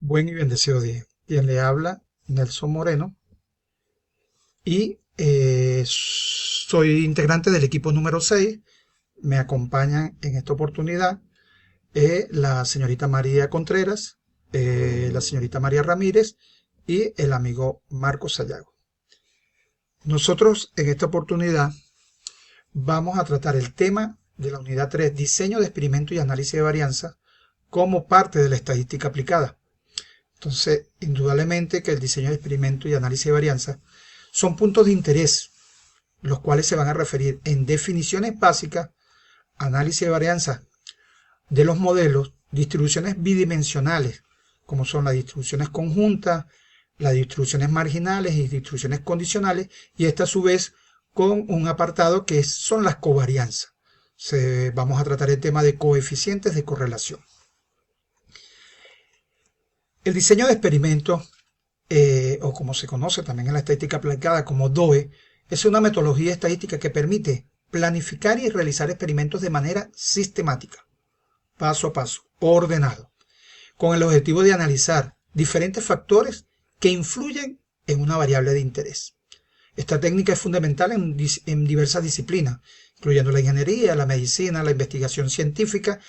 Buen y bendecido día. Quien le habla, Nelson Moreno, y soy integrante del equipo número 6. Me acompañan en esta oportunidad la señorita María Contreras, la señorita María Ramírez y el amigo Marcos Sayago. Nosotros en esta oportunidad vamos a tratar el tema de la unidad 3, diseño de experimento y análisis de varianza, como parte de la estadística aplicada. Entonces, indudablemente que el diseño de experimento y análisis de varianza son puntos de interés, los cuales se van a referir en definiciones básicas, análisis de varianza de los modelos, distribuciones bidimensionales, como son las distribuciones conjuntas, las distribuciones marginales y distribuciones condicionales, y esta a su vez con un apartado que son las covarianzas. Vamos a tratar el tema de coeficientes de correlación. El diseño de experimentos, o como se conoce también en la estadística aplicada como DOE, es una metodología estadística que permite planificar y realizar experimentos de manera sistemática, paso a paso, ordenado, con el objetivo de analizar diferentes factores que influyen en una variable de interés. Esta técnica es fundamental en diversas disciplinas, incluyendo la ingeniería, la medicina, la investigación científica,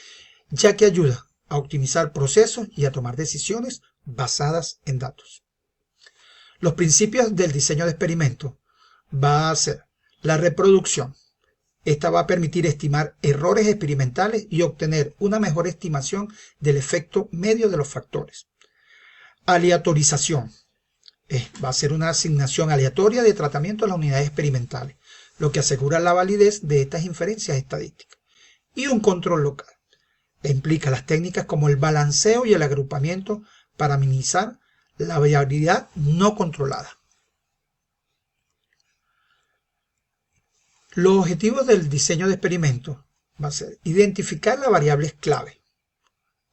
ya que ayuda a optimizar procesos y a tomar decisiones basadas en datos. Los principios del diseño de experimento va a ser la reproducción. Esta va a permitir estimar errores experimentales y obtener una mejor estimación del efecto medio de los factores. Aleatorización. Va a ser una asignación aleatoria de tratamiento a las unidades experimentales, lo que asegura la validez de estas inferencias estadísticas. Y un control local. Implica las técnicas como el balanceo y el agrupamiento para minimizar la variabilidad no controlada. Los objetivos del diseño de experimentos va a ser identificar las variables clave,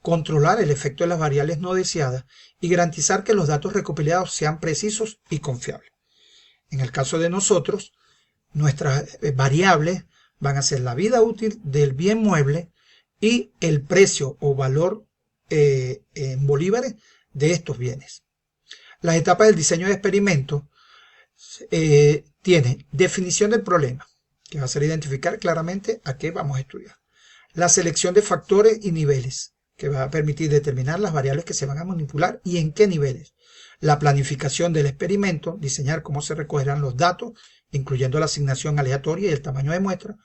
controlar el efecto de las variables no deseadas y garantizar que los datos recopilados sean precisos y confiables. En el caso de nosotros, nuestras variables van a ser la vida útil del bien mueble y el precio o valor en bolívares de estos bienes. Las etapas del diseño de experimentos tienen definición del problema, que va a ser identificar claramente a qué vamos a estudiar. La selección de factores y niveles, que va a permitir determinar las variables que se van a manipular y en qué niveles. La planificación del experimento, diseñar cómo se recogerán los datos, incluyendo la asignación aleatoria y el tamaño de muestra.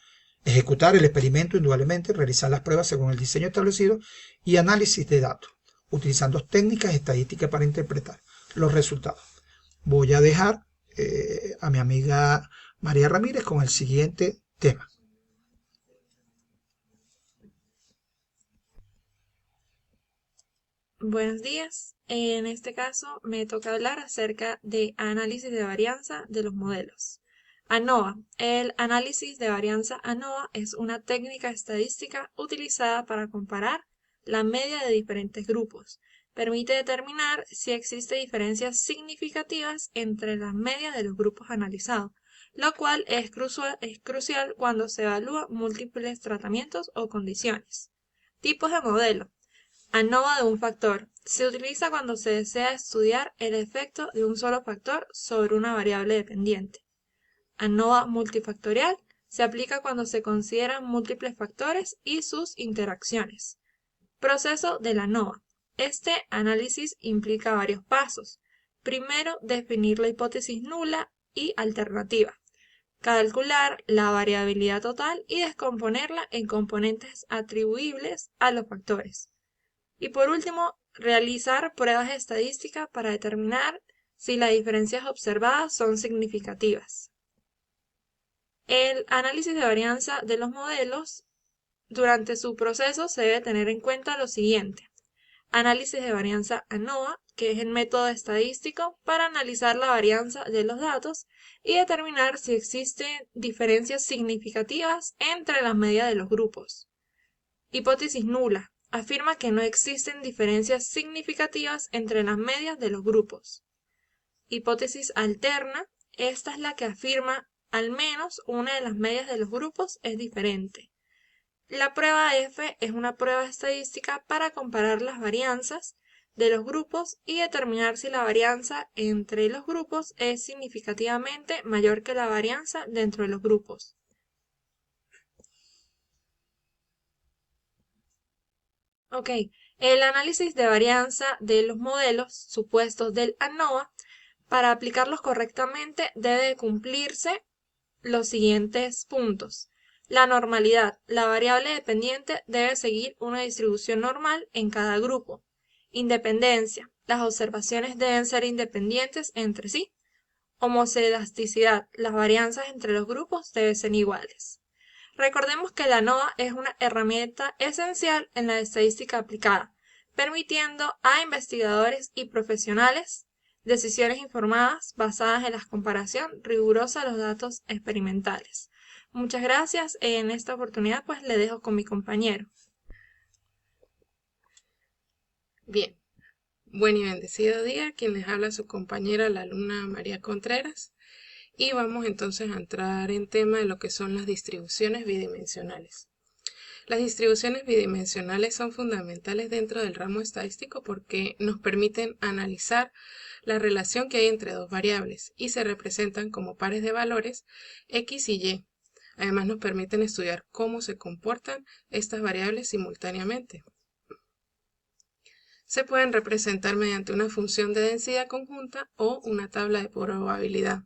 Ejecutar el experimento indudablemente, realizar las pruebas según el diseño establecido y análisis de datos, utilizando técnicas estadísticas para interpretar los resultados. Voy a dejar a mi amiga María Ramírez con el siguiente tema. Buenos días. En este caso me toca hablar acerca de análisis de varianza de los modelos. ANOVA. El análisis de varianza ANOVA es una técnica estadística utilizada para comparar la media de diferentes grupos. Permite determinar si existe diferencias significativas entre las medias de los grupos analizados, lo cual es crucial cuando se evalúan múltiples tratamientos o condiciones. Tipos de modelo. ANOVA de un factor. Se utiliza cuando se desea estudiar el efecto de un solo factor sobre una variable dependiente. ANOVA multifactorial. Se aplica cuando se consideran múltiples factores y sus interacciones. Proceso de la ANOVA. Este análisis implica varios pasos. Primero, definir la hipótesis nula y alternativa. Calcular la variabilidad total y descomponerla en componentes atribuibles a los factores. Y por último, realizar pruebas estadísticas para determinar si las diferencias observadas son significativas. El análisis de varianza de los modelos, durante su proceso se debe tener en cuenta lo siguiente. Análisis de varianza ANOVA, que es el método estadístico para analizar la varianza de los datos y determinar si existen diferencias significativas entre las medias de los grupos. Hipótesis nula. Afirma que no existen diferencias significativas entre las medias de los grupos. Hipótesis alterna. Esta es la que afirma al menos una de las medias de los grupos es diferente. La prueba F es una prueba estadística para comparar las varianzas de los grupos y determinar si la varianza entre los grupos es significativamente mayor que la varianza dentro de los grupos. Ok, el análisis de varianza de los modelos supuestos del ANOVA, para aplicarlos correctamente debe cumplirse los siguientes puntos. La normalidad. La variable dependiente debe seguir una distribución normal en cada grupo. Independencia. Las observaciones deben ser independientes entre sí. Homoscedasticidad. Las varianzas entre los grupos deben ser iguales. Recordemos que la ANOVA es una herramienta esencial en la estadística aplicada, permitiendo a investigadores y profesionales decisiones informadas basadas en la comparación rigurosa de los datos experimentales. Muchas gracias. En esta oportunidad pues le dejo con mi compañero. Bien, buen y bendecido día. Quien les habla su compañera, la alumna María Contreras. Y vamos entonces a entrar en tema de lo que son las distribuciones bidimensionales. Las distribuciones bidimensionales son fundamentales dentro del ramo estadístico porque nos permiten analizar la relación que hay entre dos variables y se representan como pares de valores X y Y. Además nos permiten estudiar cómo se comportan estas variables simultáneamente. Se pueden representar mediante una función de densidad conjunta o una tabla de probabilidad.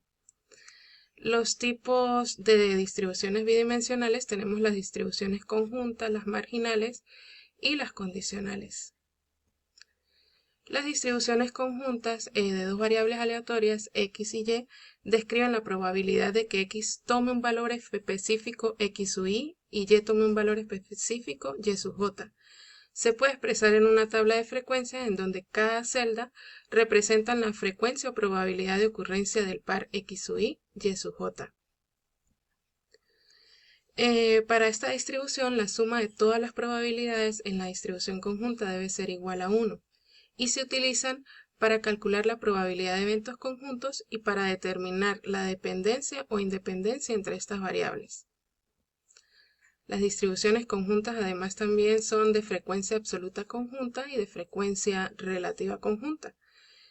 Los tipos de distribuciones bidimensionales tenemos las distribuciones conjuntas, las marginales y las condicionales. Las distribuciones conjuntas de dos variables aleatorias x y y describen la probabilidad de que x tome un valor específico x sub y tome un valor específico y sub j. Se puede expresar en una tabla de frecuencias en donde cada celda representa la frecuencia o probabilidad de ocurrencia del par x sub y sub j. Para esta distribución, la suma de todas las probabilidades en la distribución conjunta debe ser igual a 1 y se utilizan para calcular la probabilidad de eventos conjuntos y para determinar la dependencia o independencia entre estas variables. Las distribuciones conjuntas además también son de frecuencia absoluta conjunta y de frecuencia relativa conjunta.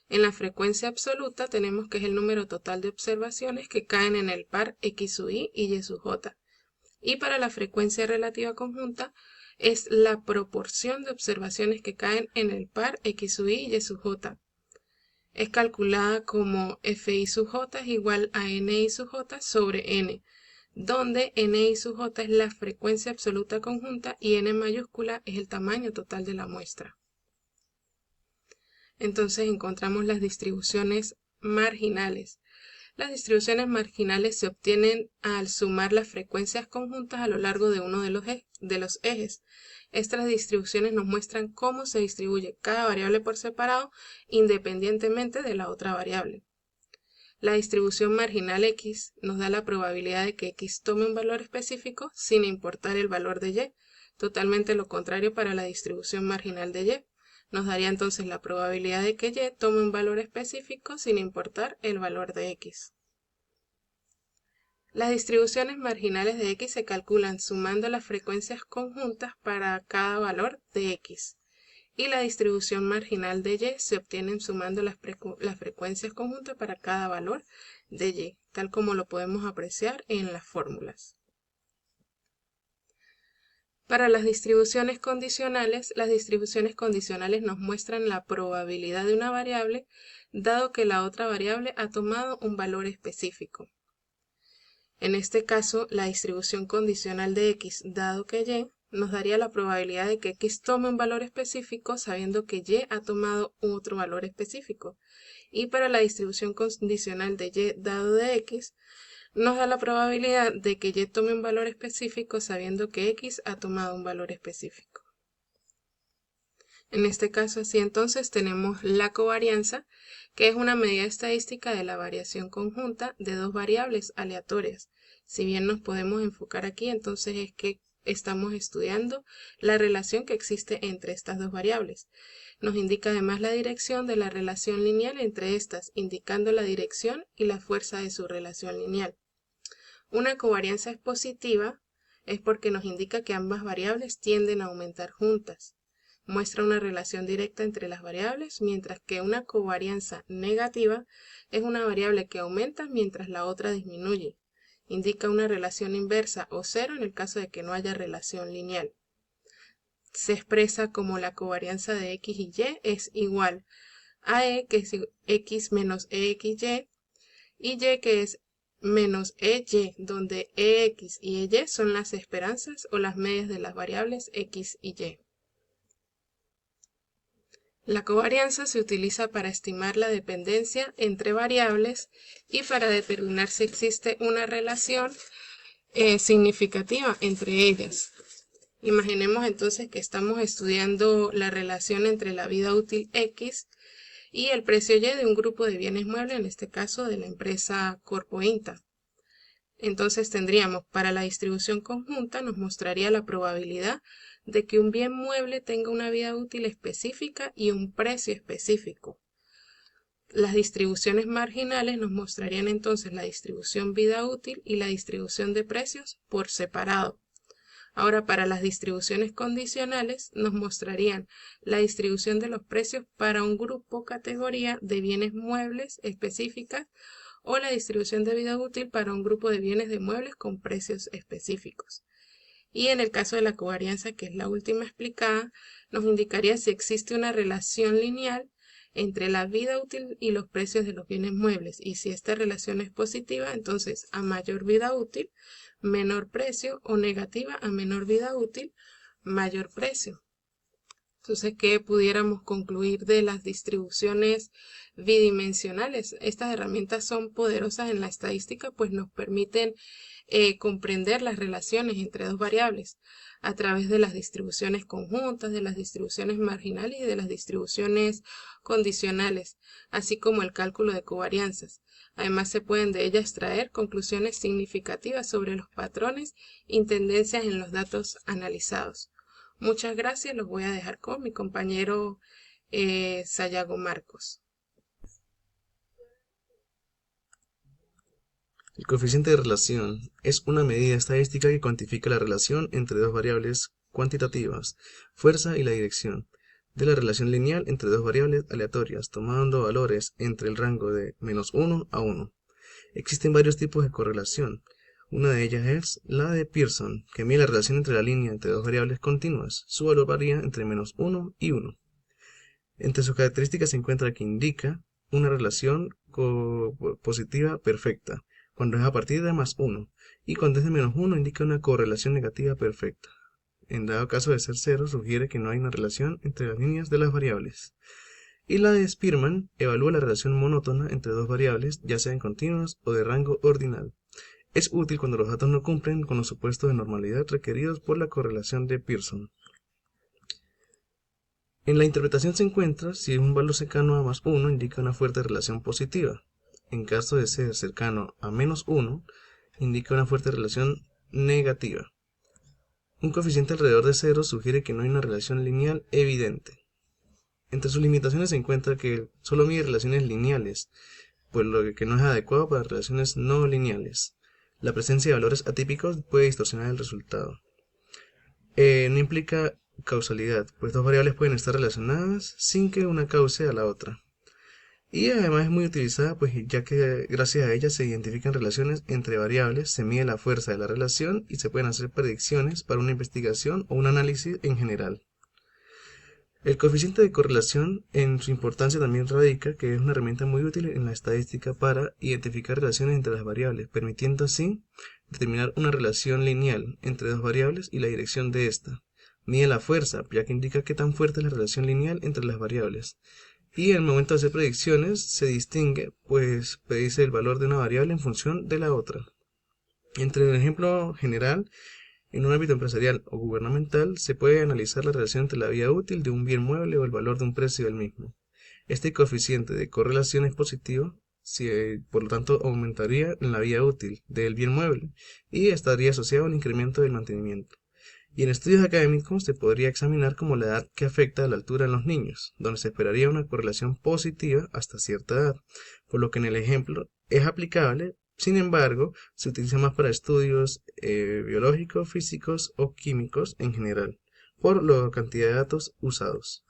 En la frecuencia absoluta tenemos que es el número total de observaciones que caen en el par x sub y sub j. Y para la frecuencia relativa conjunta es la proporción de observaciones que caen en el par x sub y sub j. Es calculada como fi sub j es igual a ni sub j sobre n, donde ni sub j es la frecuencia absoluta conjunta y n mayúscula es el tamaño total de la muestra. Entonces encontramos las distribuciones marginales. Las distribuciones marginales se obtienen al sumar las frecuencias conjuntas a lo largo de uno de los ejes. Estas distribuciones nos muestran cómo se distribuye cada variable por separado independientemente de la otra variable. La distribución marginal x nos da la probabilidad de que x tome un valor específico sin importar el valor de y. Totalmente lo contrario para la distribución marginal de y. Nos daría entonces la probabilidad de que y tome un valor específico sin importar el valor de x. Las distribuciones marginales de x se calculan sumando las frecuencias conjuntas para cada valor de x. Y la distribución marginal de y se obtiene sumando las frecuencias conjuntas para cada valor de y, tal como lo podemos apreciar en las fórmulas. Para las distribuciones condicionales nos muestran la probabilidad de una variable, dado que la otra variable ha tomado un valor específico. En este caso, la distribución condicional de x, dado que y, nos daría la probabilidad de que x tome un valor específico sabiendo que y ha tomado otro valor específico. Y para la distribución condicional de y dado de x, nos da la probabilidad de que y tome un valor específico sabiendo que x ha tomado un valor específico. En este caso, así entonces, tenemos la covarianza, que es una medida estadística de la variación conjunta de dos variables aleatorias. Si bien nos podemos enfocar aquí, entonces es que estamos estudiando la relación que existe entre estas dos variables. Nos indica además la dirección de la relación lineal entre estas, indicando la dirección y la fuerza de su relación lineal. Una covarianza es positiva es porque nos indica que ambas variables tienden a aumentar juntas, muestra una relación directa entre las variables, mientras que una covarianza negativa es una variable que aumenta mientras la otra disminuye. Indica una relación inversa o cero en el caso de que no haya relación lineal. Se expresa como la covarianza de x y y es igual a e, que es x menos exy, y y, que es menos ey, donde ex y ey son las esperanzas o las medias de las variables x y y. La covarianza se utiliza para estimar la dependencia entre variables y para determinar si existe una relación significativa entre ellas. Imaginemos entonces que estamos estudiando la relación entre la vida útil X y el precio Y de un grupo de bienes muebles, en este caso de la empresa Corpo Inta. Entonces tendríamos, para la distribución conjunta, nos mostraría la probabilidad de que un bien mueble tenga una vida útil específica y un precio específico. Las distribuciones marginales nos mostrarían entonces la distribución vida útil y la distribución de precios por separado. Ahora, para las distribuciones condicionales nos mostrarían la distribución de los precios para un grupo categoría de bienes muebles específicas o la distribución de vida útil para un grupo de bienes de muebles con precios específicos. Y en el caso de la covarianza, que es la última explicada, nos indicaría si existe una relación lineal entre la vida útil y los precios de los bienes muebles. Y si esta relación es positiva, entonces a mayor vida útil, menor precio, o negativa, a menor vida útil, mayor precio. Entonces, ¿qué pudiéramos concluir de las distribuciones bidimensionales? Estas herramientas son poderosas en la estadística, pues nos permiten comprender las relaciones entre dos variables a través de las distribuciones conjuntas, de las distribuciones marginales y de las distribuciones condicionales, así como el cálculo de covarianzas. Además, se pueden de ellas extraer conclusiones significativas sobre los patrones y tendencias en los datos analizados. Muchas gracias, los voy a dejar con mi compañero Sayago Marcos. El coeficiente de relación es una medida estadística que cuantifica la relación entre dos variables cuantitativas, fuerza y la dirección, de la relación lineal entre dos variables aleatorias, tomando valores entre el rango de -1 a 1. Existen varios tipos de correlación. Una de ellas es la de Pearson, que mide la relación entre la línea entre dos variables continuas. Su valor varía entre -1 y 1. Entre sus características se encuentra que indica una relación positiva perfecta, cuando es a partir de +1, y cuando es de -1 indica una correlación negativa perfecta. En dado caso de ser 0, sugiere que no hay una relación entre las líneas de las variables. Y la de Spearman evalúa la relación monótona entre dos variables, ya sean continuas o de rango ordinal. Es útil cuando los datos no cumplen con los supuestos de normalidad requeridos por la correlación de Pearson. En la interpretación se encuentra si un valor cercano a +1 indica una fuerte relación positiva. En caso de ser cercano a -1, indica una fuerte relación negativa. Un coeficiente alrededor de 0 sugiere que no hay una relación lineal evidente. Entre sus limitaciones se encuentra que solo mide relaciones lineales, pues lo que no es adecuado para relaciones no lineales. La presencia de valores atípicos puede distorsionar el resultado. No implica causalidad, pues dos variables pueden estar relacionadas sin que una cause a la otra. Y además es muy utilizada, pues ya que gracias a ella se identifican relaciones entre variables, se mide la fuerza de la relación y se pueden hacer predicciones para una investigación o un análisis en general. El coeficiente de correlación en su importancia también radica que es una herramienta muy útil en la estadística para identificar relaciones entre las variables, permitiendo así determinar una relación lineal entre dos variables y la dirección de esta. Mide la fuerza, ya que indica qué tan fuerte es la relación lineal entre las variables. Y en el momento de hacer predicciones se distingue, pues predice el valor de una variable en función de la otra. Entre el ejemplo general, en un ámbito empresarial o gubernamental, se puede analizar la relación entre la vida útil de un bien mueble o el valor de un precio del mismo. Este coeficiente de correlación es positivo, por lo tanto aumentaría en la vida útil del bien mueble y estaría asociado al incremento del mantenimiento. Y en estudios académicos se podría examinar como la edad que afecta a la altura en los niños, donde se esperaría una correlación positiva hasta cierta edad, por lo que en el ejemplo es aplicable. Sin embargo, se utiliza más para estudios biológicos, físicos o químicos en general, por la cantidad de datos usados.